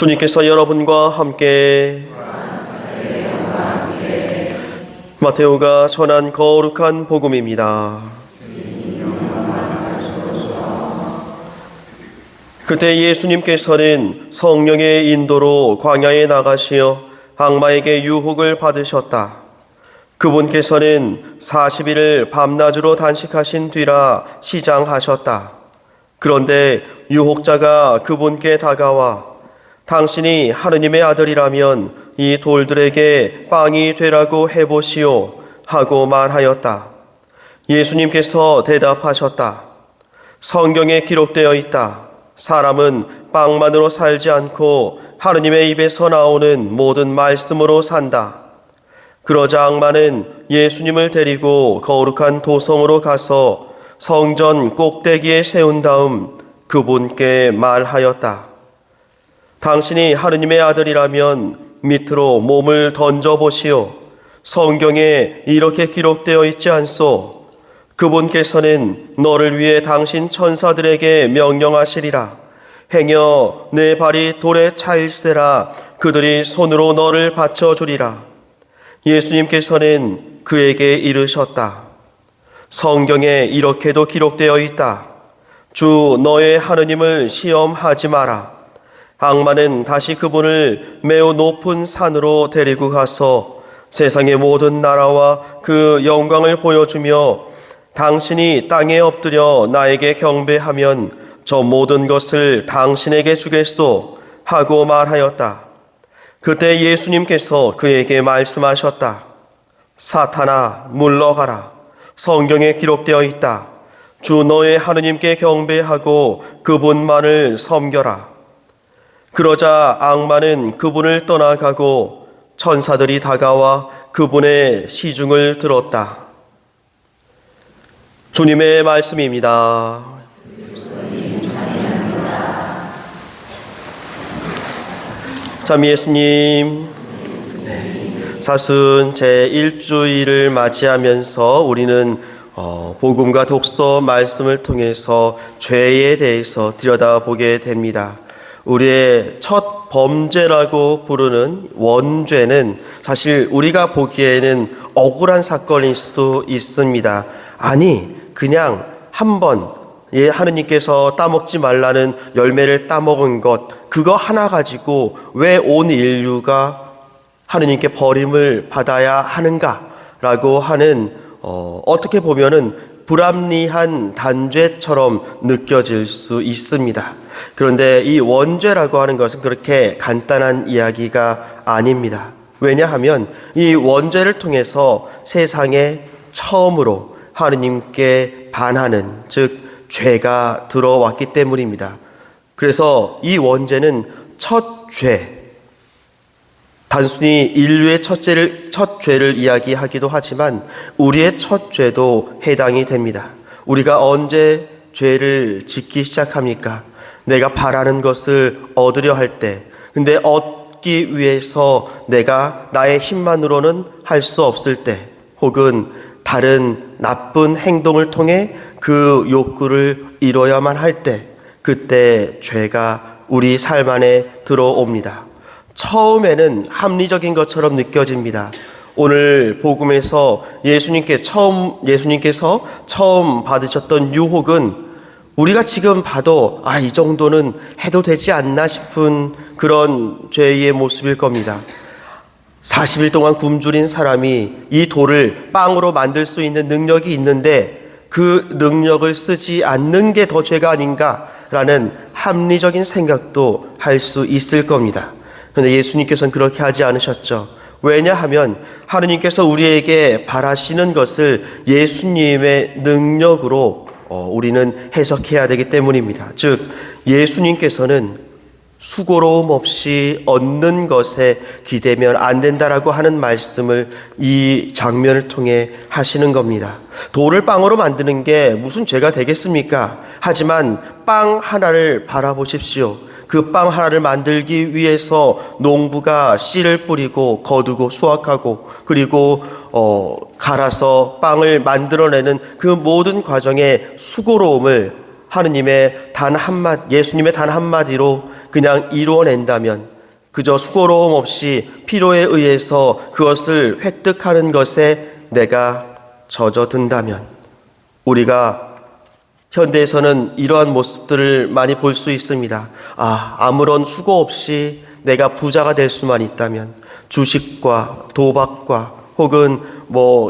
주님께서 여러분과 함께 마테오가 전한 거룩한 복음입니다. 그때 예수님께서는 성령의 인도로 광야에 나가시어 악마에게 유혹을 받으셨다. 그분께서는 40일을 밤낮으로 단식하신 뒤라 시장하셨다. 그런데 유혹자가 그분께 다가와 당신이 하느님의 아들이라면 이 돌들에게 빵이 되라고 해보시오 하고 말하였다. 예수님께서 대답하셨다. 성경에 기록되어 있다. 사람은 빵만으로 살지 않고 하느님의 입에서 나오는 모든 말씀으로 산다. 그러자 악마는 예수님을 데리고 거룩한 도성으로 가서 성전 꼭대기에 세운 다음 그분께 말하였다. 당신이 하느님의 아들이라면 밑으로 몸을 던져보시오. 성경에 이렇게 기록되어 있지 않소? 그분께서는 너를 위해 당신 천사들에게 명령하시리라. 행여 내 발이 돌에 차일세라 그들이 손으로 너를 받쳐주리라. 예수님께서는 그에게 이르셨다. 성경에 이렇게도 기록되어 있다. 주 너의 하느님을 시험하지 마라. 악마는 다시 그분을 매우 높은 산으로 데리고 가서 세상의 모든 나라와 그 영광을 보여주며 당신이 땅에 엎드려 나에게 경배하면 저 모든 것을 당신에게 주겠소 하고 말하였다. 그때 예수님께서 그에게 말씀하셨다. 사탄아 물러가라. 성경에 기록되어 있다. 주 너의 하느님께 경배하고 그분만을 섬겨라. 그러자 악마는 그분을 떠나가고 천사들이 다가와 그분의 시중을 들었다. 주님의 말씀입니다. 참 예수님, 사순 제1주일을 맞이하면서 우리는 복음과 독서 말씀을 통해서 죄에 대해서 들여다보게 됩니다. 우리의 첫 범죄라고 부르는 원죄는 사실 우리가 보기에는 억울한 사건일 수도 있습니다. 아니, 그냥 한번 하느님께서 따먹지 말라는 열매를 따먹은 것, 그거 하나 가지고 왜 온 인류가 하느님께 버림을 받아야 하는가라고 하는 어떻게 보면은 불합리한 단죄처럼 느껴질 수 있습니다. 그런데 이 원죄라고 하는 것은 그렇게 간단한 이야기가 아닙니다. 왜냐하면 이 원죄를 통해서 세상에 처음으로 하느님께 반하는, 즉 죄가 들어왔기 때문입니다. 그래서 이 원죄는 첫 죄, 단순히 인류의 첫 죄를 이야기하기도 하지만 우리의 첫 죄도 해당이 됩니다. 우리가 언제 죄를 짓기 시작합니까? 내가 바라는 것을 얻으려 할 때, 근데 얻기 위해서 내가 나의 힘만으로는 할 수 없을 때, 혹은 다른 나쁜 행동을 통해 그 욕구를 이뤄야만 할 때, 그때 죄가 우리 삶 안에 들어옵니다. 처음에는 합리적인 것처럼 느껴집니다. 오늘 복음에서 예수님께서 처음 받으셨던 유혹은 우리가 지금 봐도 이 정도는 해도 되지 않나 싶은 그런 죄의 모습일 겁니다. 40일 동안 굶주린 사람이 이 돌을 빵으로 만들 수 있는 능력이 있는데 그 능력을 쓰지 않는 게 더 죄가 아닌가라는 합리적인 생각도 할 수 있을 겁니다. 그런데 예수님께서는 그렇게 하지 않으셨죠. 왜냐하면 하느님께서 우리에게 바라시는 것을 예수님의 능력으로 우리는 해석해야 되기 때문입니다. 즉 예수님께서는 수고로움 없이 얻는 것에 기대면 안 된다라고 하는 말씀을 이 장면을 통해 하시는 겁니다. 돌을 빵으로 만드는 게 무슨 죄가 되겠습니까? 하지만 빵 하나를 바라보십시오. 그 빵 하나를 만들기 위해서 농부가 씨를 뿌리고 거두고 수확하고 그리고 갈아서 빵을 만들어내는 그 모든 과정의 수고로움을 하느님의 예수님의 단 한마디로 그냥 이루어낸다면 그저 수고로움 없이 필요에 의해서 그것을 획득하는 것에 내가 젖어든다면, 우리가 현대에서는 이러한 모습들을 많이 볼 수 있습니다. 아무런 수고 없이 내가 부자가 될 수만 있다면, 주식과 도박과 혹은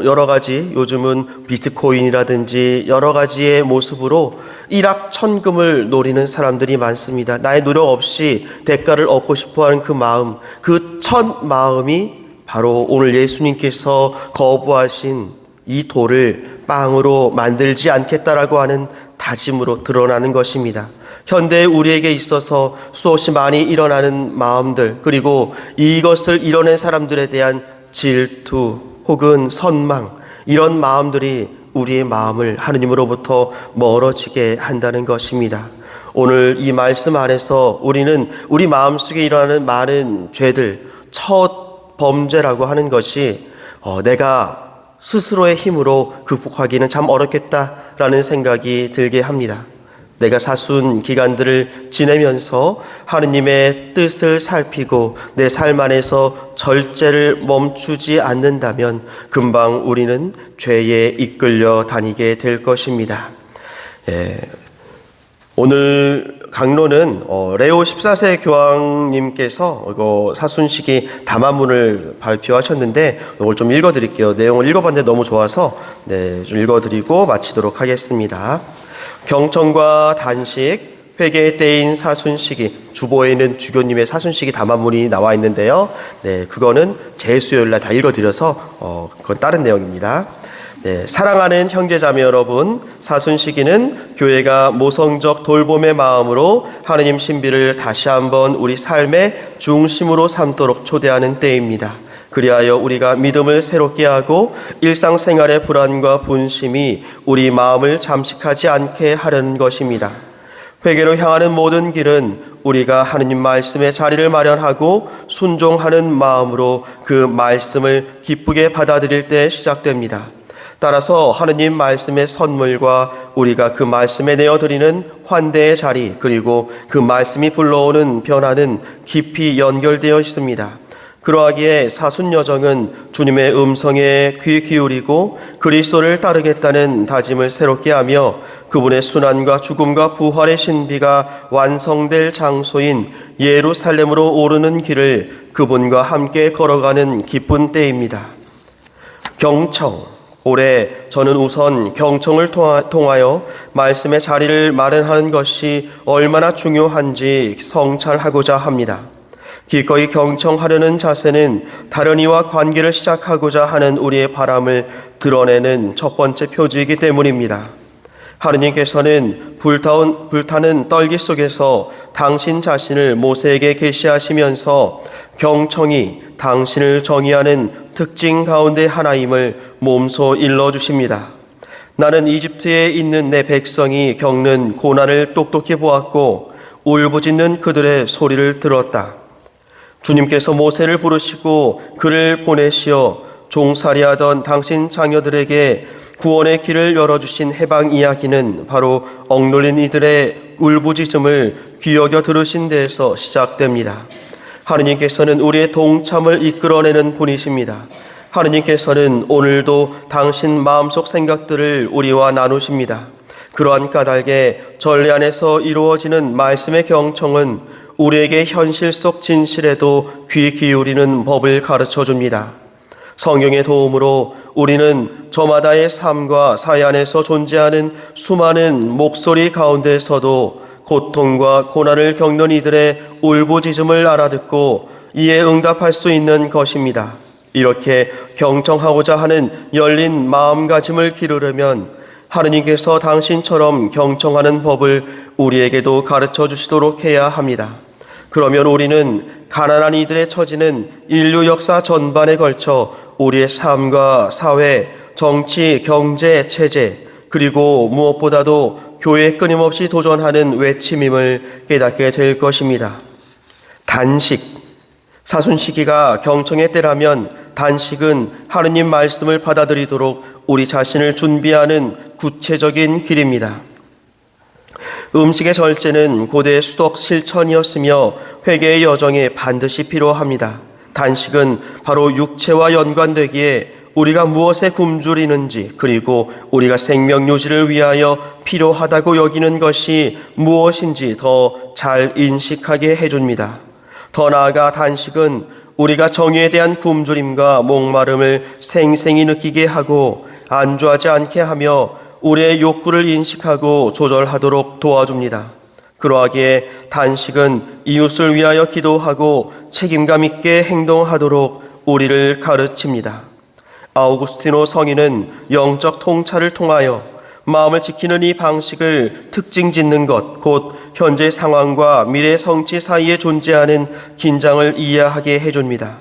여러 가지, 요즘은 비트코인이라든지 여러 가지의 모습으로 일확천금을 노리는 사람들이 많습니다. 나의 노력 없이 대가를 얻고 싶어하는 그 마음, 그 첫 마음이 바로 오늘 예수님께서 거부하신 이 돌을 빵으로 만들지 않겠다라고 하는 다짐으로 드러나는 것입니다. 현대 우리에게 있어서 수없이 많이 일어나는 마음들, 그리고 이것을 이뤄낸 사람들에 대한 질투 혹은 선망, 이런 마음들이 우리의 마음을 하느님으로부터 멀어지게 한다는 것입니다. 오늘 이 말씀 안에서 우리는 우리 마음속에 일어나는 많은 죄들, 첫 범죄라고 하는 것이 내가 스스로의 힘으로 극복하기는 참 어렵겠다라는 생각이 들게 합니다. 내가 사순 기간들을 지내면서 하느님의 뜻을 살피고 내 삶 안에서 절제를 멈추지 않는다면 금방 우리는 죄에 이끌려 다니게 될 것입니다. 오늘 강론은 레오 14세 교황님께서 사순시기 담화문을 발표하셨는데 이걸 좀 읽어드릴게요. 내용을 읽어봤는데 너무 좋아서 좀 읽어드리고 마치도록 하겠습니다. 경청과 단식, 회개의 때인 사순시기, 주보에는 주교님의 사순시기 담화문이 나와 있는데요. 그거는 재수요일날 다 읽어드려서 그건 다른 내용입니다. 사랑하는 형제자매 여러분, 사순시기는 교회가 모성적 돌봄의 마음으로 하느님 신비를 다시 한번 우리 삶의 중심으로 삼도록 초대하는 때입니다. 그리하여 우리가 믿음을 새롭게 하고 일상생활의 불안과 분심이 우리 마음을 잠식하지 않게 하려는 것입니다. 회개로 향하는 모든 길은 우리가 하느님 말씀의 자리를 마련하고 순종하는 마음으로 그 말씀을 기쁘게 받아들일 때 시작됩니다. 따라서 하느님 말씀의 선물과 우리가 그 말씀에 내어드리는 환대의 자리, 그리고 그 말씀이 불러오는 변화는 깊이 연결되어 있습니다. 그러하기에 사순여정은 주님의 음성에 귀 기울이고 그리스도를 따르겠다는 다짐을 새롭게 하며 그분의 순환과 죽음과 부활의 신비가 완성될 장소인 예루살렘으로 오르는 길을 그분과 함께 걸어가는 기쁜 때입니다. 경청. 올해 저는 우선 경청을 통하여 말씀의 자리를 마련하는 것이 얼마나 중요한지 성찰하고자 합니다. 기꺼이 경청하려는 자세는 다른 이와 관계를 시작하고자 하는 우리의 바람을 드러내는 첫 번째 표지이기 때문입니다. 하느님께서는 불타는 떨기 속에서 당신 자신을 모세에게 계시하시면서 경청이 당신을 정의하는 특징 가운데 하나임을 몸소 일러주십니다. 나는 이집트에 있는 내 백성이 겪는 고난을 똑똑히 보았고 울부짖는 그들의 소리를 들었다. 주님께서 모세를 부르시고 그를 보내시어 종살이하던 당신 자녀들에게 구원의 길을 열어주신 해방 이야기는 바로 억눌린 이들의 울부짖음을 귀여겨 들으신 데에서 시작됩니다. 하느님께서는 우리의 동참을 이끌어내는 분이십니다. 하느님께서는 오늘도 당신 마음속 생각들을 우리와 나누십니다. 그러한 까닭에 전례 안에서 이루어지는 말씀의 경청은 우리에게 현실 속 진실에도 귀 기울이는 법을 가르쳐 줍니다. 성경의 도움으로 우리는 저마다의 삶과 사회 안에서 존재하는 수많은 목소리 가운데서도 고통과 고난을 겪는 이들의 울부짖음을 알아듣고 이에 응답할 수 있는 것입니다. 이렇게 경청하고자 하는 열린 마음가짐을 기르려면 하느님께서 당신처럼 경청하는 법을 우리에게도 가르쳐 주시도록 해야 합니다. 그러면 우리는 가난한 이들의 처지는 인류 역사 전반에 걸쳐 우리의 삶과 사회, 정치, 경제, 체제, 그리고 무엇보다도 교회에 끊임없이 도전하는 외침임을 깨닫게 될 것입니다. 단식, 사순시기가 경청의 때라면 단식은 하느님 말씀을 받아들이도록 우리 자신을 준비하는 구체적인 길입니다. 음식의 절제는 고대 수덕 실천이었으며 회개의 여정에 반드시 필요합니다. 단식은 바로 육체와 연관되기에 우리가 무엇에 굶주리는지, 그리고 우리가 생명 유지를 위하여 필요하다고 여기는 것이 무엇인지 더 잘 인식하게 해줍니다. 더 나아가 단식은 우리가 정의에 대한 굶주림과 목마름을 생생히 느끼게 하고 안주하지 않게 하며 우리의 욕구를 인식하고 조절하도록 도와줍니다. 그러하기에 단식은 이웃을 위하여 기도하고 책임감 있게 행동하도록 우리를 가르칩니다. 아우구스티노 성인은 영적 통찰을 통하여 마음을 지키는 이 방식을 특징 짓는 것, 곧 현재 상황과 미래 성취 사이에 존재하는 긴장을 이해하게 해줍니다.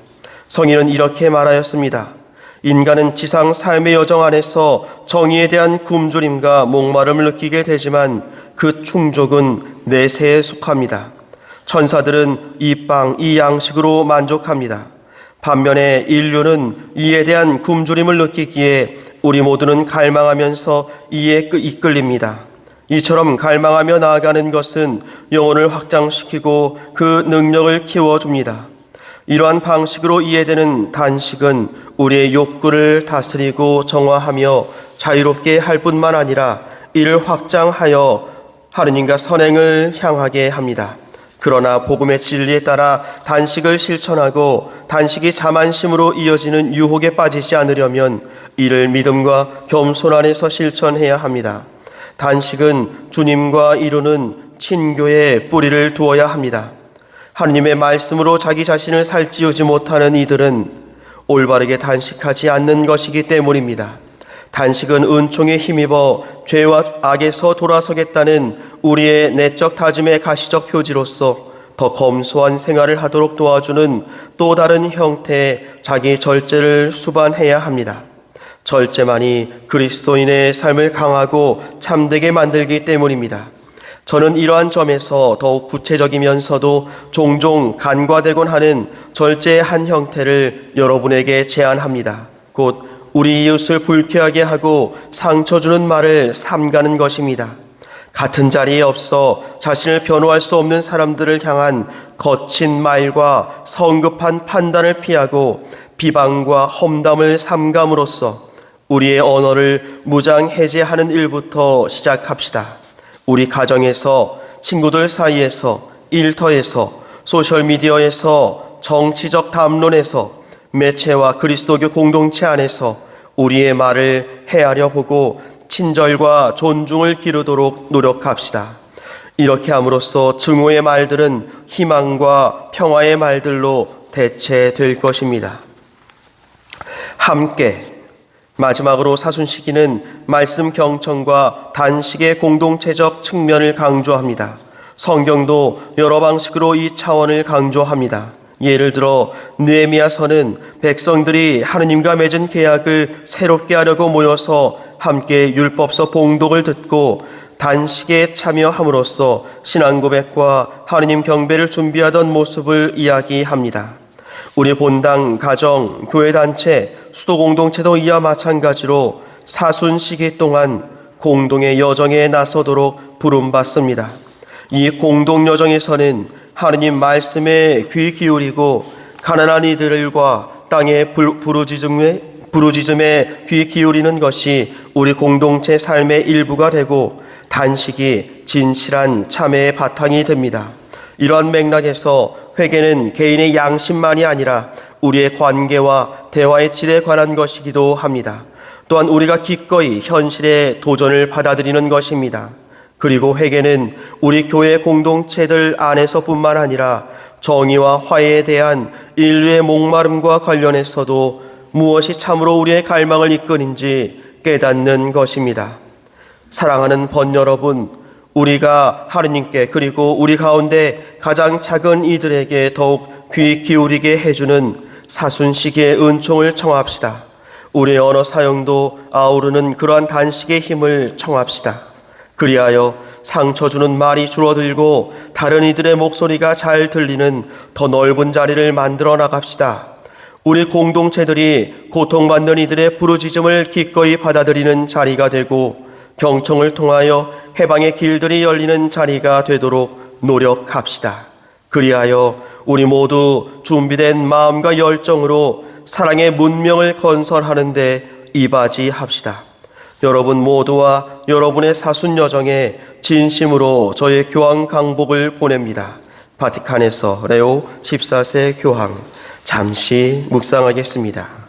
성인은 이렇게 말하였습니다. 인간은 지상 삶의 여정 안에서 정의에 대한 굶주림과 목마름을 느끼게 되지만 그 충족은 내세에 속합니다. 천사들은 이 빵, 이 양식으로 만족합니다. 반면에 인류는 이에 대한 굶주림을 느끼기에 우리 모두는 갈망하면서 이에 이끌립니다. 이처럼 갈망하며 나아가는 것은 영혼을 확장시키고 그 능력을 키워줍니다. 이러한 방식으로 이해되는 단식은 우리의 욕구를 다스리고 정화하며 자유롭게 할 뿐만 아니라 이를 확장하여 하느님과 선행을 향하게 합니다. 그러나 복음의 진리에 따라 단식을 실천하고 단식이 자만심으로 이어지는 유혹에 빠지지 않으려면 이를 믿음과 겸손 안에서 실천해야 합니다. 단식은 주님과 이루는 친교의 뿌리를 두어야 합니다. 하느님의 말씀으로 자기 자신을 살찌우지 못하는 이들은 올바르게 단식하지 않는 것이기 때문입니다. 단식은 은총에 힘입어 죄와 악에서 돌아서겠다는 우리의 내적 다짐의 가시적 표지로서 더 검소한 생활을 하도록 도와주는 또 다른 형태의 자기 절제를 수반해야 합니다. 절제만이 그리스도인의 삶을 강하고 참되게 만들기 때문입니다. 저는 이러한 점에서 더욱 구체적이면서도 종종 간과되곤 하는 절제의 한 형태를 여러분에게 제안합니다. 곧 우리 이웃을 불쾌하게 하고 상처 주는 말을 삼가는 것입니다. 같은 자리에 없어 자신을 변호할 수 없는 사람들을 향한 거친 말과 성급한 판단을 피하고 비방과 험담을 삼감으로써 우리의 언어를 무장해제하는 일부터 시작합시다. 우리 가정에서, 친구들 사이에서, 일터에서, 소셜미디어에서, 정치적 담론에서, 매체와 그리스도교 공동체 안에서 우리의 말을 헤아려 보고 친절과 존중을 기르도록 노력합시다. 이렇게 함으로써 증오의 말들은 희망과 평화의 말들로 대체될 것입니다. 함께, 마지막으로 사순시기는 말씀 경청과 단식의 공동체적 측면을 강조합니다. 성경도 여러 방식으로 이 차원을 강조합니다. 예를 들어 느헤미야서는 백성들이 하느님과 맺은 계약을 새롭게 하려고 모여서 함께 율법서 봉독을 듣고 단식에 참여함으로써 신앙 고백과 하느님 경배를 준비하던 모습을 이야기합니다. 우리 본당, 가정, 교회 단체, 수도 공동체도 이와 마찬가지로 사순 시기 동안 공동의 여정에 나서도록 부름받습니다. 이 공동 여정에서는 하느님 말씀에 귀 기울이고 가난한 이들과 땅의 부르짖음에 귀 기울이는 것이 우리 공동체 삶의 일부가 되고 단식이 진실한 참회의 바탕이 됩니다. 이러한 맥락에서 회개는 개인의 양심만이 아니라 우리의 관계와 대화의 질에 관한 것이기도 합니다. 또한 우리가 기꺼이 현실의 도전을 받아들이는 것입니다. 그리고 회개는 우리 교회 공동체들 안에서뿐만 아니라 정의와 화해에 대한 인류의 목마름과 관련해서도 무엇이 참으로 우리의 갈망을 이끄는지 깨닫는 것입니다. 사랑하는 번 여러분, 우리가 하느님께 그리고 우리 가운데 가장 작은 이들에게 더욱 귀 기울이게 해주는 사순시기의 은총을 청합시다. 우리의 언어 사용도 아우르는 그러한 단식의 힘을 청합시다. 그리하여 상처 주는 말이 줄어들고 다른 이들의 목소리가 잘 들리는 더 넓은 자리를 만들어 나갑시다. 우리 공동체들이 고통받는 이들의 부르짖음을 기꺼이 받아들이는 자리가 되고 경청을 통하여 해방의 길들이 열리는 자리가 되도록 노력합시다. 그리하여 우리 모두 준비된 마음과 열정으로 사랑의 문명을 건설하는 데 이바지합시다. 여러분 모두와 여러분의 사순 여정에 진심으로 저의 교황 강복을 보냅니다. 바티칸에서 레오 14세 교황. 잠시 묵상하겠습니다.